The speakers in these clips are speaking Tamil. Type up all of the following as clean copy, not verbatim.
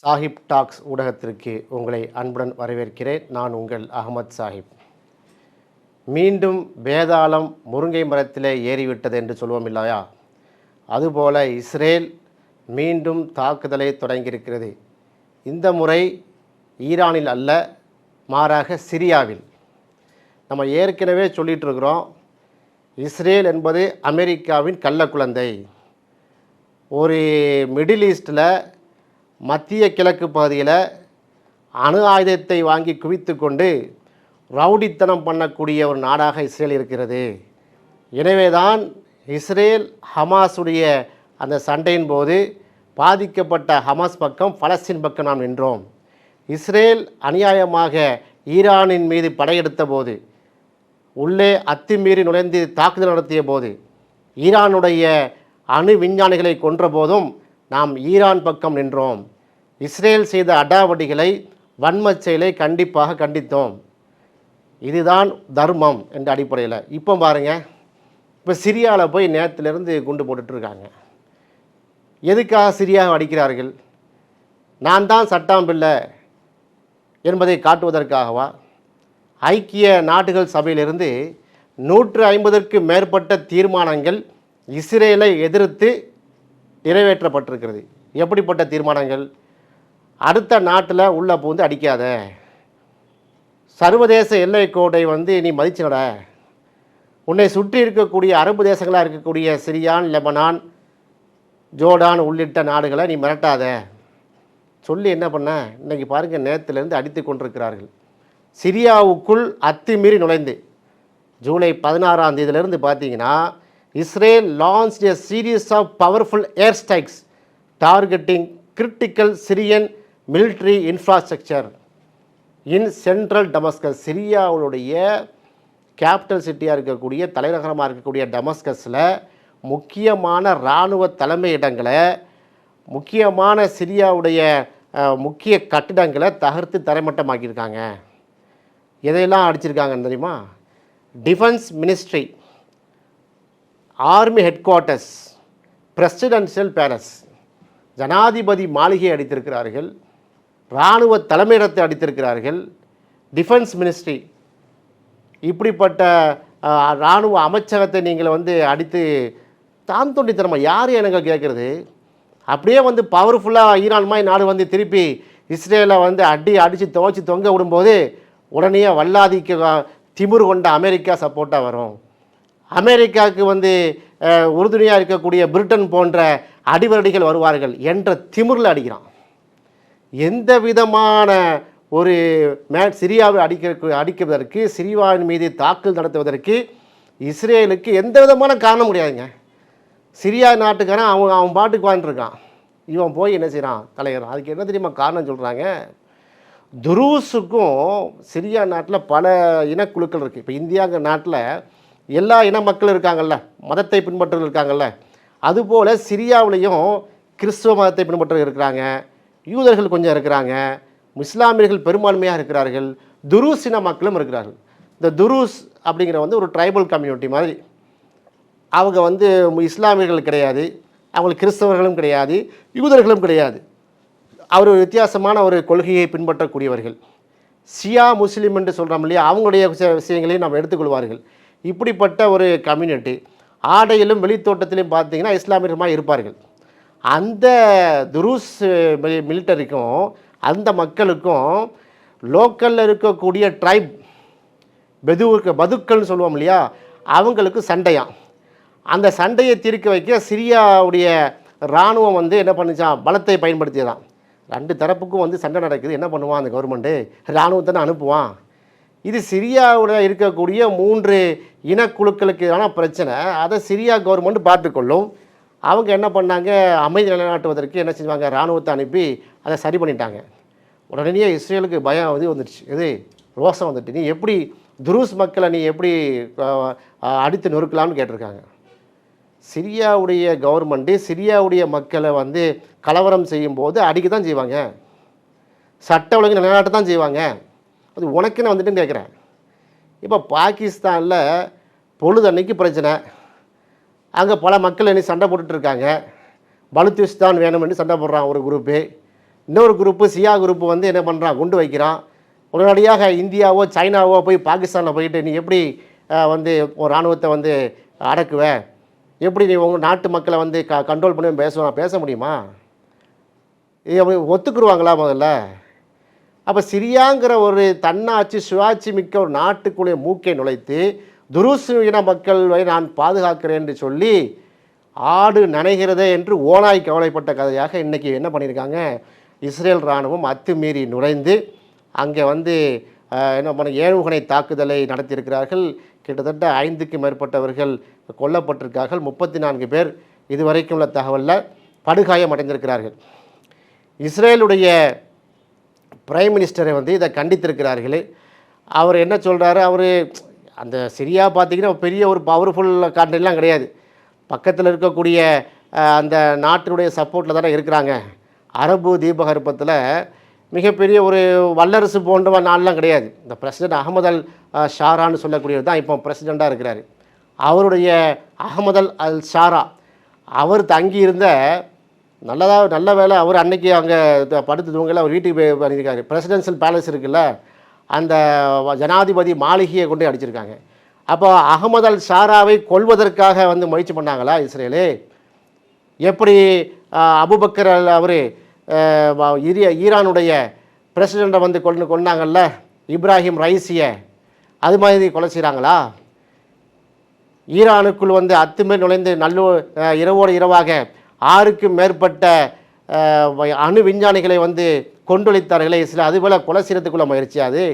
சாஹிப் டாக்ஸ் ஊடகத்திற்கு உங்களை அன்புடன் வரவேற்கிறேன். நான் உங்கள் அகமது சாஹிப். மீண்டும் வேதாளம் முருங்கை மரத்திலே ஏறிவிட்டது என்று சொல்வோம் இல்லையா? அதுபோல இஸ்ரேல் மீண்டும் தாக்குதலை தொடங்கியிருக்கிறது. இந்த முறை ஈரானில் அல்ல, மாறாக சிரியாவில். நம்ம ஏற்கனவே சொல்லிகிட்டு இருக்கிறோம், இஸ்ரேல் என்பது அமெரிக்காவின் கள்ளக்குழந்தை. ஒரு மிடில் ஈஸ்டில், மத்திய கிழக்கு பகுதியில் அணு ஆயுதத்தை வாங்கி குவித்து கொண்டு ரவுடித்தனம் பண்ணக்கூடிய ஒரு நாடாக இஸ்ரேல் இருக்கிறது. எனவே தான் இஸ்ரேல் ஹமாஸுடைய அந்த சண்டையின் போது பாதிக்கப்பட்ட ஹமாஸ் பக்கம், பலஸ்தீன் பக்கம் நாம் நின்றோம். இஸ்ரேல் அநியாயமாக ஈரானின் மீது படையெடுத்த போது, உள்ளே அத்துமீறி நுழைந்து தாக்குதல் நடத்திய போது, ஈரானுடைய அணு விஞ்ஞானிகளை கொன்ற போதும் நாம் ஈரான் பக்கம் நின்றோம். இஸ்ரேல் செய்த அடாவடிகளை, வன்மச் செயலை கண்டிப்பாக கண்டித்தோம். இதுதான் தர்மம் என்ற அடிப்படையில். இப்போ பாருங்கள், இப்போ சிரியாவில் போய் நேரத்திலிருந்து குண்டு போட்டுட்ருக்காங்க. எதுக்காக சிரியாவை அடிக்கிறார்கள்? நான் தான் சட்டம் பிள்ளை என்பதை காட்டுவதற்காகவா? ஐக்கிய நாடுகள் சபையிலிருந்து 150க்கு மேற்பட்ட தீர்மானங்கள் இஸ்ரேலை எதிர்த்து நிறைவேற்றப்பட்டிருக்கிறது. எப்படிப்பட்ட தீர்மானங்கள்? அடுத்த நாட்டில் உள்ள பூந்து அடிக்காத, சர்வதேச எல்லை கோடை நீ மதிச்சுனட, உன்னை சுற்றி இருக்கக்கூடிய அரபு தேசங்களாக இருக்கக்கூடிய சிரியான், லெபனான், ஜோர்டான் உள்ளிட்ட நாடுகளை நீ மிரட்டாத சொல்லி என்ன பண்ண, இன்றைக்கி பாருங்கள், நேரத்திலிருந்து அடித்து கொண்டிருக்கிறார்கள். சிரியாவுக்குள் அத்துமீறி நுழைந்து ஜூலை 16ஆம் தேதியிலிருந்து பார்த்தீங்கன்னா, Israel launched a series of powerful air strikes targeting critical Syrian military infrastructure in central Damascus. சிரியாவுடைய கேபிட்டல் சிட்டியாக இருக்கக்கூடிய, தலைநகரமாக இருக்கக்கூடிய டமஸ்கஸில் முக்கியமான இராணுவ தலைமையிடங்களை, முக்கியமான சிரியாவுடைய முக்கிய கட்டிடங்களை தகர்த்து தரைமட்டமாக்கியிருக்காங்க. எதையெல்லாம் அடிச்சிருக்காங்கன்னு தெரியுமா? Defence ministry, army head quarters, presidential palace, ஜனாதிபதி மாளிகையை அடித்திருக்கிறார்கள், இராணுவ தலைமையிடத்தை அடித்திருக்கிறார்கள், டிஃபென்ஸ் மினிஸ்ட்ரி, இப்படிப்பட்ட இராணுவ அமைச்சகத்தை நீங்கள் அடித்து தான் தோண்டித்தனமாக யார் எனக்கு கேட்குறது? அப்படியே பவர்ஃபுல்லாக ஈரான் மாதிரி நாடு திருப்பி இஸ்ரேலை அடித்து துவச்சி தொங்க விடும்போது உடனே வல்லாதிக்கு திமிரு கொண்ட அமெரிக்கா சப்போர்ட்டாக வரும். அமெரிக்காவுக்கு உறுதுணையாக இருக்கக்கூடிய பிரிட்டன் போன்ற அடிவரடிகள் வருவார்கள் என்ற திமிரில் அடிக்கிறான். எந்த விதமான ஒரு சிரியாவை அடிக்கிறதற்கு, சிரியாவின் மீது தாக்குதல் நடத்துவதற்கு இஸ்ரேலுக்கு எந்த விதமான காரணம் முடியாதுங்க. சிரியா நாட்டுக்காரன் அவன் பாட்டுக்கு வாழ்ந்துருக்கான். இவன் போய் என்ன செய்கிறான்? தலைகிறான். அதுக்கு என்ன தெரியுமா காரணம் சொல்கிறாங்க? துருஸுக்கும் சிரியா நாட்டில் பல இனக்குழுக்கள் இருக்குது. இப்போ இந்தியாங்கிற நாட்டில் எல்லா இன மக்களும் இருக்காங்கல்ல, மதத்தை பின்பற்றவர்கள் இருக்காங்கல்ல, அதுபோல் சிரியாவிலையும் கிறிஸ்துவ மதத்தை பின்பற்றவர்கள் இருக்கிறாங்க, யூதர்கள் கொஞ்சம் இருக்கிறாங்க, இஸ்லாமியர்கள் பெரும்பான்மையாக இருக்கிறார்கள், துருஸ் இன மக்களும் இருக்கிறார்கள். இந்த துருஸ் அப்படிங்கிற ஒரு ட்ரைபல் கம்யூனிட்டி மாதிரி. அவங்க இஸ்லாமியர்கள் கிடையாது, அவங்களுக்கு கிறிஸ்தவர்களும் கிடையாது, யூதர்களும் கிடையாது. அவர் ஒரு வித்தியாசமான ஒரு கொள்கையை பின்பற்றக்கூடியவர்கள். ஷியா முஸ்லீம் என்று சொல்கிறோம் இல்லையா, அவங்களுடைய விஷயங்களையும் நம்ம எடுத்துக்கொள்வார்கள். இப்படிப்பட்ட ஒரு கம்யூனிட்டி. ஆடையிலும் வெளித்தோட்டத்திலையும் பார்த்தீங்கன்னா இஸ்லாமியர்களாக இருப்பார்கள். அந்த துருஸ் மிலிட்டரிக்கும் அந்த மக்களுக்கும் லோக்கலில் இருக்கக்கூடிய ட்ரைப் பதுக்கள்னு சொல்லுவோம் இல்லையா, அவங்களுக்கு சண்டையாம். அந்த சண்டையை தீர்க்க வைக்க சிரியாவுடைய இராணுவம் என்ன பண்ணிச்சான்? பலத்தை பயன்படுத்தியதான். ரெண்டு தரப்புக்கும் சண்டை நடக்குது. என்ன பண்ணுவான் அந்த கவர்மெண்ட்டு? இராணுவத்தை அனுப்புவான். இது சிரியாவில் இருக்கக்கூடிய 3 இனக்குழுக்களுக்கான பிரச்சனை. அதை சிரியா கவர்மெண்ட் பார்த்துக்கொள்ளும். அவங்க என்ன பண்ணாங்க? அமைதி நிலைநாட்டுவதற்கு என்ன செஞ்சாங்க? இராணுவத்தை அனுப்பி அதை சரி பண்ணிட்டாங்க. உடனே இஸ்ரேலுக்கு பயம் வந்துடுச்சு. ரோசம் வந்துட்டு, நீ எப்படி துருஸ் மக்களை நீ எப்படி அடித்து நொறுக்கலாம்னு கேட்டிருக்காங்க. சிரியாவுடைய கவர்மெண்ட்டு சிரியாவுடைய மக்களை கலவரம் செய்யும்போது அடிக்க தான் செய்வாங்க, சட்ட ஒழுங்கு நிலைநாட்ட தான் செய்வாங்க. அது உனக்குன்னு வந்துட்டுன்னு கேட்குறேன். இப்போ பாகிஸ்தானில் பொழுதன்னைக்கு பிரச்சனை. அங்கே பல மக்கள் சண்டை போட்டுட்ருக்காங்க. பலுத்திஸ்தான் வேணும்னு சண்டை போடுறான் ஒரு குரூப்பு. இன்னொரு குரூப்பு சியா குரூப்பு வந்து என்ன பண்ணுறான், குண்டு வைக்கிறான். உடனடியாக இந்தியாவோ சைனாவோ போய் பாகிஸ்தானில் போயிட்டு நீ எப்படி வந்து ஒரு இராணுவத்தை வந்து அடக்குவ, எப்படி நீ உங்கள் நாட்டு மக்களை வந்து கண்ட்ரோல் பண்ணி பேச முடியுமா? இது ஒத்துக்குருவாங்களா முதல்ல? அப்போ சிரியாங்கிற ஒரு தன்னாட்சி சுயாட்சி மிக்க ஒரு நாட்டுக்குள்ளே மூக்கை நுழைத்து துருசு இன மக்களை நான் பாதுகாக்கிறேன் என்று சொல்லி ஆடு நனைகிறதே என்று ஓனாய் கவலைப்பட்ட கதையாக இன்றைக்கி என்ன பண்ணியிருக்காங்க, இஸ்ரேல் இராணுவம் அத்துமீறி நுழைந்து அங்கே வந்து என்ன பண்ண ஏவுகணை தாக்குதலை நடத்தியிருக்கிறார்கள். கிட்டத்தட்ட 5க்கும் மேற்பட்டவர்கள் கொல்லப்பட்டிருக்கார்கள். 34 பேர் இதுவரைக்கும் உள்ள தகவலில் படுகாயம் அடைந்திருக்கிறார்கள். இஸ்ரேலுடைய பிரைம் மினிஸ்டரை வந்து இதை கண்டித்திருக்கிறார்கள். அவர் என்ன சொல்கிறாரு, அவர் அந்த சிரியா பார்த்திங்கன்னா பெரிய ஒரு பவர்ஃபுல் கண்ட்ரிலாம் கிடையாது. பக்கத்தில் இருக்கக்கூடிய அந்த நாட்டினுடைய சப்போர்ட்டில் தானே இருக்கிறாங்க. அரபு தீபகற்பத்தில் மிகப்பெரிய ஒரு வல்லரசு போன்ற நாள்லாம் கிடையாது. இந்த பிரசிடென்ட் அகமது அல் ஷாரான்னு சொல்லக்கூடியவர் தான் இப்போ பிரசிடெண்ட்டாக இருக்கிறார். அவருடைய அகமது அல் ஷாரா அவர் தங்கியிருந்த நல்ல வேலை, அவர் அன்னைக்கு அங்கே படுத்து தூங்கல, அவர் வீட்டுக்கு போய் பண்ணியிருக்காரு. பிரசிடென்ஷியல் பேலஸ் இருக்குல்ல, அந்த ஜனாதிபதி மாளிகையை கொண்டு அடிச்சிருக்காங்க. அப்போ அகமது அல் ஷாராவை கொல்வதற்காக வந்து முயற்சி பண்ணாங்களா இஸ்ரேலு? எப்படி அபுபக்கர் அவர் ஈரானுடைய பிரசிடெண்ட்டை வந்து கொண்டாங்கல்ல, இப்ராஹிம் ரைசியை, அது மாதிரி கொலை செய்கிறாங்களா? ஈரானுக்குள் வந்து அத்துமீறி நுழைந்து இரவோடு இரவாக 6க்கும் மேற்பட்ட அணு விஞ்ஞானிகளை வந்து கொண்டொழித்தார்களே இஸ்ரேல், அதுபோல் கொலை செய்கிறதுக்குள்ள முயற்சி அது.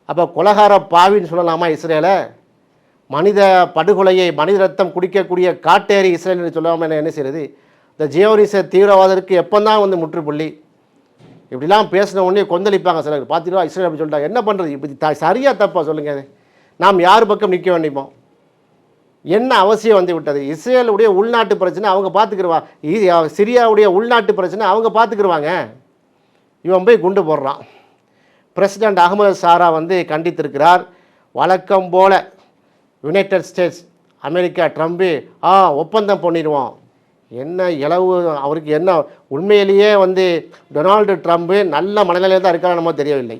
அப்போ கொலகார பாவின்னு சொல்லலாமா இஸ்ரேலை? மனித படுகொலையை, மனித ரத்தம் குடிக்கக்கூடிய காட்டேரி இஸ்ரேல் சொல்லாமல் என்ன செய்கிறது? இந்த ஜியோனிச தீவிரவாதத்திற்கு எப்போ தான் வந்து முற்றுப்புள்ளி? இப்படிலாம் பேசின உடனே கொந்தளிப்பாங்க சிலர். பார்த்தீங்களா இஸ்ரேல் அப்படி சொல்லிட்டாங்க, என்ன பண்ணுறது? இப்படி சரியாக தப்பா சொல்லுங்கள்? நாம் யார் பக்கம் நிற்க வேண்டியமோ? என்ன அவசியம் வந்து விட்டது? இஸ்ரேலுடைய உள்நாட்டு பிரச்சனை அவங்க பார்த்துக்கிடுவா, சிரியாவுடைய உள்நாட்டு பிரச்சனை அவங்க பார்த்துக்கிடுவாங்க. இவன் போய் குண்டு போடுறான். பிரசிடெண்ட் அகமது ஷாரா வந்து கண்டித்திருக்கிறார். வழக்கம் போல் யுனைடெட் ஸ்டேட்ஸ் அமெரிக்கா ட்ரம்ப்பு ஒப்பந்தம் பண்ணிடுவோம். என்ன இளவு அவருக்கு, என்ன உண்மையிலேயே வந்து டொனால்டு ட்ரம்ப்பு நல்ல மனநிலையில் தான் இருக்கான்னு நம்ம தெரியவில்லை.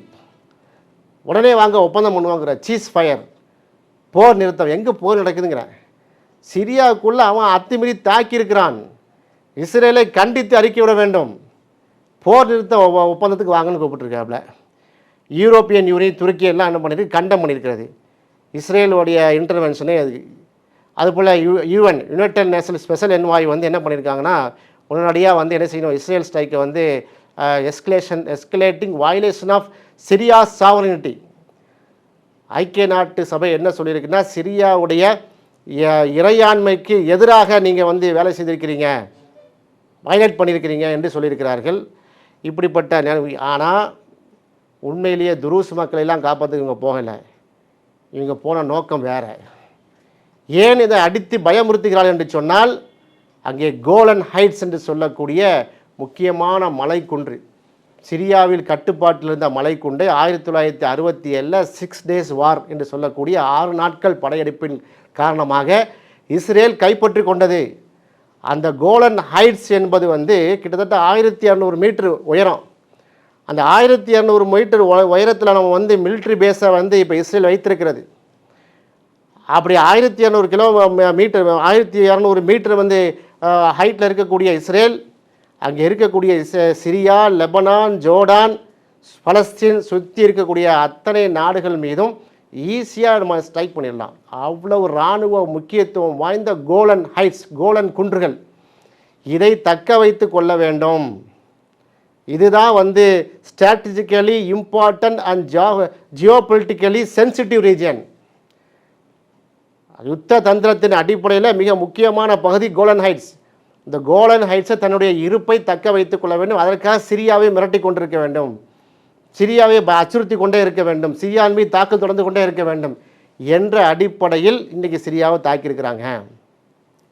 உடனே வாங்க ஒப்பந்தம் பண்ணுவாங்கிற சீஸ் ஃபயர், போர் நிறுத்தம். எங்கே போர் நடக்குதுங்கிறேன்? சிரியாவுக்குள்ளே அவன் அத்துமீறி தாக்கியிருக்கிறான். இஸ்ரேலை கண்டித்து அறிக்கை விட வேண்டும். போர் நிறுத்த ஒப்பந்தத்துக்கு வாங்கன்னு கூப்பிட்டுருக்காப்புல. யூரோப்பியன் யூனியன் துருக்கி எல்லாம் என்ன பண்ணியிருக்கு, கண்டம் பண்ணியிருக்கிறது இஸ்ரேலுடைய இன்டர்வென்ஷனே. அதுபோல் UN United national special envoy வந்து என்ன பண்ணியிருக்காங்கன்னா, உடனடியாக வந்து என்ன செய்யணும், இஸ்ரேல் ஸ்ட்ரைக்கை வந்து எஸ்கலேட்டிங் வயலேஷன் ஆஃப் சிரியா சாவரினிட்டி. ஐக்கிய நாட்டு சபை என்ன சொல்லியிருக்குன்னா, சிரியாவுடைய இறையாண்மைக்கு எதிராக நீங்கள் வந்து வேலை செய்திருக்கிறீங்க, வயலேட் பண்ணியிருக்கிறீங்க என்று சொல்லியிருக்கிறார்கள். இப்படிப்பட்ட ஆனால் உண்மையிலேயே துருஸ் மக்களெல்லாம் காப்பாற்ற இவங்க போகலை. இவங்க போன நோக்கம் வேறு. ஏன் இதை அடித்து பயமுறுத்துகிறார்கள் என்று சொன்னால், அங்கே கோலன் ஹைட்ஸ் என்று சொல்லக்கூடிய முக்கியமான மலைக்குன்று, சிரியாவில் கட்டுப்பாட்டில் இருந்த மலைக்குண்டை 1967 6 days வார் என்று சொல்லக்கூடிய 6 நாட்கள் படையெடுப்பின் காரணமாக இஸ்ரேல் கைப்பற்றி கொண்டது. அந்த கோலன் ஹைட்ஸ் என்பது வந்து கிட்டத்தட்ட 1200 மீட்டர் உயரம். அந்த 1200 மீட்டர் உயரத்தில் நம்ம வந்து மிலிட்ரி பேஸை வந்து இப்போ இஸ்ரேல் வைத்திருக்கிறது. அப்படி 1200 மீட்டர் 1200 மீட்டர் வந்து ஹைட்டில் இருக்கக்கூடிய இஸ்ரேல், அங்கே இருக்கக்கூடிய சிரியா, லெபனான், ஜோர்டான், பலஸ்தீன் சுற்றி இருக்கக்கூடிய அத்தனை நாடுகள் மீதும் ஈஸியாக நம்ம ஸ்ட்ரைக் பண்ணிடலாம். அவ்வளவு இராணுவ முக்கியத்துவம் வாய்ந்த கோலன் ஹைட்ஸ், கோலன் குன்றுகள், இதை தக்க வைத்து கொள்ள வேண்டும். இதுதான் வந்து strategically important and geopolitically sensitive region. யுத்த தந்திரத்தின் அடிப்படையில் மிக முக்கியமான பகுதி கோலன் ஹைட்ஸ். இந்த கோலன் ஹைட்ஸை தன்னுடைய இருப்பை தக்க வைத்துக் கொள்ள வேண்டும். அதற்காக சிரியாவை மிரட்டி கொண்டிருக்க வேண்டும், சிரியாவை அச்சுறுத்தி கொண்டே இருக்க வேண்டும், சிரியாவின் மீது தாக்கல் தொடர்ந்து கொண்டே இருக்க வேண்டும் என்ற அடிப்படையில் இன்றைக்கி சிரியாவை தாக்கியிருக்கிறாங்க.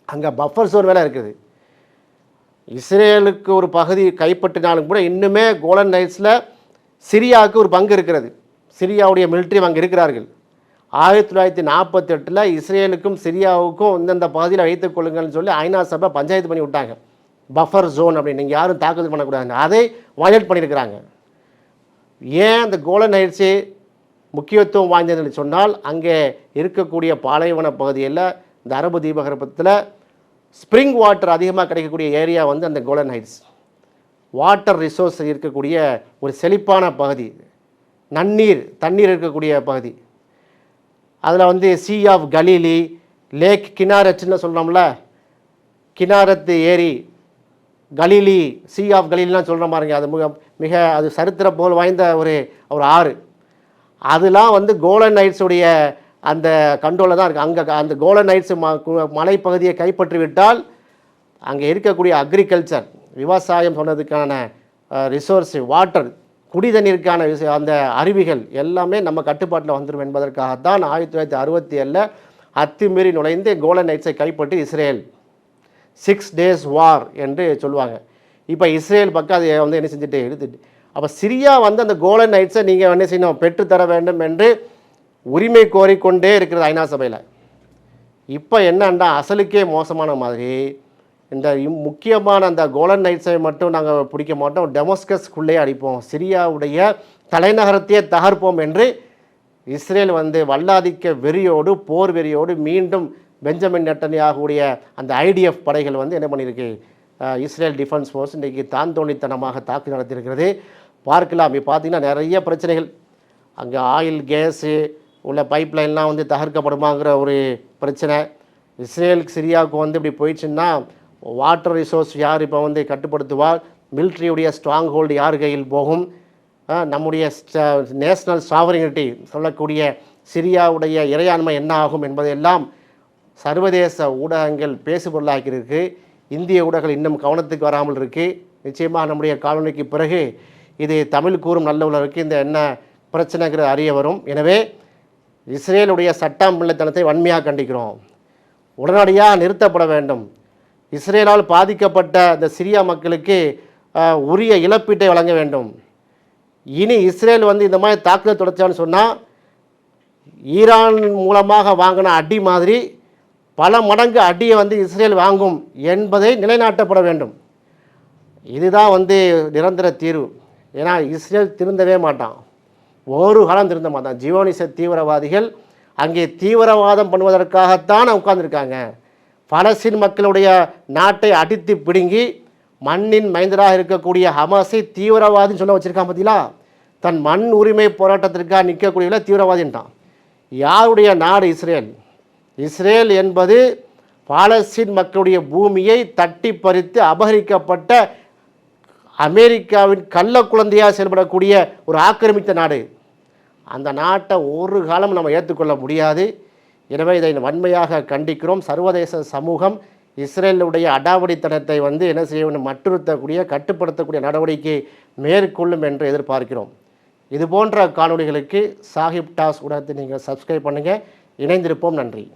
அங்கே பஃபர் சோன் வேலை இருக்குது. இஸ்ரேலுக்கு ஒரு பகுதி கைப்பற்றினாலும் கூட இன்னுமே கோலன் ஹைட்ஸில் சிரியாவுக்கு ஒரு பங்கு இருக்கிறது. சிரியாவுடைய மிலிட்ரி அங்கே இருக்கிறார்கள். 1948 இஸ்ரேலுக்கும் சிரியாவுக்கும் இந்தந்த பகுதியில் வைத்துக் கொள்ளுங்கள்னு சொல்லி ஐநா சபை பஞ்சாயத்து பண்ணி விட்டாங்க. பஃபர் ஜோன் அப்படின்னு நீங்கள் யாரும் தாக்குதல் பண்ணக்கூடாது, அதை வயலேட் பண்ணியிருக்கிறாங்க. ஏன் அந்த கோலன் ஹைட்ஸு முக்கியத்துவம் வாய்ந்ததுன்னு சொன்னால், அங்கே இருக்கக்கூடிய பாலைவன பகுதியில் இந்த அரபு தீபகற்பத்தில் ஸ்ப்ரிங் வாட்டர் அதிகமாக கிடைக்கக்கூடிய ஏரியா வந்து அந்த கோலன் ஹைட்ஸ். வாட்டர் ரிசோர்ஸ் இருக்கக்கூடிய ஒரு செழிப்பான பகுதி, தண்ணீர் இருக்கக்கூடிய பகுதி. அதில் வந்து சி ஆஃப் கலீலி, லேக் கினாரட்னு சொல்கிறோம்ல, கினாரத்து ஏரி, கலீலி, சி ஆஃப் கலீலிலாம் சொல்கிற மாதிரிங்க. அது மிக அது சரித்திர புகழ் வாய்ந்த ஒரு ஆறு. அதெலாம் வந்து கோலன் ஹைட்ஸுடைய அந்த கண்ட்ரோலில் தான் இருக்குது. அங்கே அந்த கோலன் ஹைட்ஸ் மலைப்பகுதியை கைப்பற்றி விட்டால் அங்கே இருக்கக்கூடிய அக்ரிகல்ச்சர், விவசாயம் சொன்னதுக்கான ரிசோர்ஸு, வாட்டர், குடி தண்ணீருக்கான அந்த அருவிகள் எல்லாமே நம்ம கட்டுப்பாட்டில் வந்துடும் என்பதற்காகத்தான் 1967 அத்துமீறி நுழைந்து கோலன் ஹைட்ஸை கைப்பற்றி இஸ்ரேல் 6 days வார் என்று சொல்லுவாங்க. இப்போ இஸ்ரேல் பக்கம் அதை வந்து என்ன செஞ்சுட்டு எடுத்துட்டு, அப்போ சிரியா வந்து அந்த கோலன் ஹைட்ஸை நீங்கள் என்ன செய்யணும், பெற்றுத்தர வேண்டும் என்று உரிமை கோரிக்கொண்டே இருக்கிறது ஐநா சபையில். இப்போ என்னன்னா அசலுக்கே மோசமான மாதிரி இந்த முக்கியமான அந்த கோலன் ஹைட்ஸை மட்டும் நாங்கள் பிடிக்க மாட்டோம், டெமஸ்கஸ்குள்ளே அடிப்போம், சிரியாவுடைய தலைநகரத்தையே தகர்ப்போம் என்று இஸ்ரேல் வந்து வல்லாதிக்க வெறியோடு, போர் வெறியோடு மீண்டும் பெஞ்சமின் நெட்டன்யாகுடைய அந்த ஐடிஎஃப் படைகள் வந்து என்ன பண்ணியிருக்கு, இஸ்ரேல் டிஃபென்ஸ் ஃபோர்ஸ் இன்றைக்கி தாந்தோணித்தனமாக தாக்கு நடத்தியிருக்கிறது. பார்க்கலாம். இப்போ பார்த்திங்கன்னா நிறைய பிரச்சனைகள், அங்கே ஆயில் கேஸு உள்ள பைப்லைன்லாம் வந்து தகர்க்கப்படுமாங்கிற ஒரு பிரச்சனை. இஸ்ரேலுக்கு சிரியாவுக்கு வந்து இப்படி போயிடுச்சுன்னா வாட்டர் ரிசோர்ஸ் யார் இப்போ வந்து கட்டுப்படுத்துவார், மிலிட்ரியுடைய ஸ்ட்ராங் ஹோல்டு யார் கையில் போகும், நம்முடைய நேஷ்னல் சாவரினிட்டி சொல்லக்கூடிய சிரியாவுடைய இறையாண்மை என்ன ஆகும் என்பதையெல்லாம் சர்வதேச ஊடகங்கள் பேசுபொருளாக்கியிருக்கு. இந்திய ஊடகங்கள் இன்னும் கவனத்துக்கு வராமல் இருக்குது. நிச்சயமாக நம்முடைய காலனிக்கு பிறகு இது தமிழ் கூறும் நல்ல உலருக்கு இந்த என்ன பிரச்சனைங்கிறது அறிய வரும். எனவே இஸ்ரேலுடைய சட்டமில்லத்தனத்தை வன்மையாக கண்டிக்கிறோம். உடனடியாக நிறுத்தப்பட வேண்டும். இஸ்ரேலால் பாதிக்கப்பட்ட இந்த சிரியா மக்களுக்கு உரிய இழப்பீட்டை வழங்க வேண்டும். இனி இஸ்ரேல் வந்து இந்த மாதிரி தாக்குதல் தொடர்ச்சான்னு சொன்னால் ஈரான் மூலமாக வாங்கின அடி மாதிரி பல மடங்கு அடியை வந்து இஸ்ரேல் வாங்கும் என்பதை நிலைநாட்டப்பட வேண்டும். இதுதான் வந்து நிரந்தர தீர்வு. ஏன்னா இஸ்ரேல் திருந்தவே மாட்டான், ஒரு காலம் திருந்த மாட்டான். ஜியோனிச தீவிரவாதிகள் அங்கே தீவிரவாதம் பண்ணுவதற்காகத்தான் உட்கார்ந்துருக்காங்க. பலஸ்தீன் மக்களுடைய நாட்டை அடித்து பிடுங்கி மண்ணின் மைந்தராக இருக்கக்கூடிய ஹமாஸை தீவிரவாதின்னு சொல்ல வச்சுருக்கான். பார்த்தீங்களா, தன் மண் உரிமை போராட்டத்திற்காக நிற்கக்கூடியவங்கள தீவிரவாதின்ட்டான். யாருடைய நாடு இஸ்ரேல்? இஸ்ரேல் என்பது பாலஸ்தீன் மக்களுடைய பூமியை தட்டி பறித்து அபகரிக்கப்பட்ட அமெரிக்காவின் கள்ள குழந்தையாக செயல்படக்கூடிய ஒரு ஆக்கிரமித்த நாடு. அந்த நாட்டை ஒரு காலம் நம்ம ஏற்றுக்கொள்ள முடியாது. எனவே இதை வன்மையாக கண்டிக்கிறோம். சர்வதேச சமூகம் இஸ்ரேலுடைய அடாவடித்தனத்தை வந்து என்ன செய்ய வேண்டும், மட்டுறுத்தக்கூடிய கட்டுப்படுத்தக்கூடிய நடவடிக்கை மேற்கொள்ளும் என்று எதிர்பார்க்கிறோம். இது போன்ற காணொளிகளுக்கு சாஹிப் டாஸ் ஊடகத்தை நீங்கள் சப்ஸ்கிரைப் பண்ணுங்கள். இணைந்திருப்போம். நன்றி.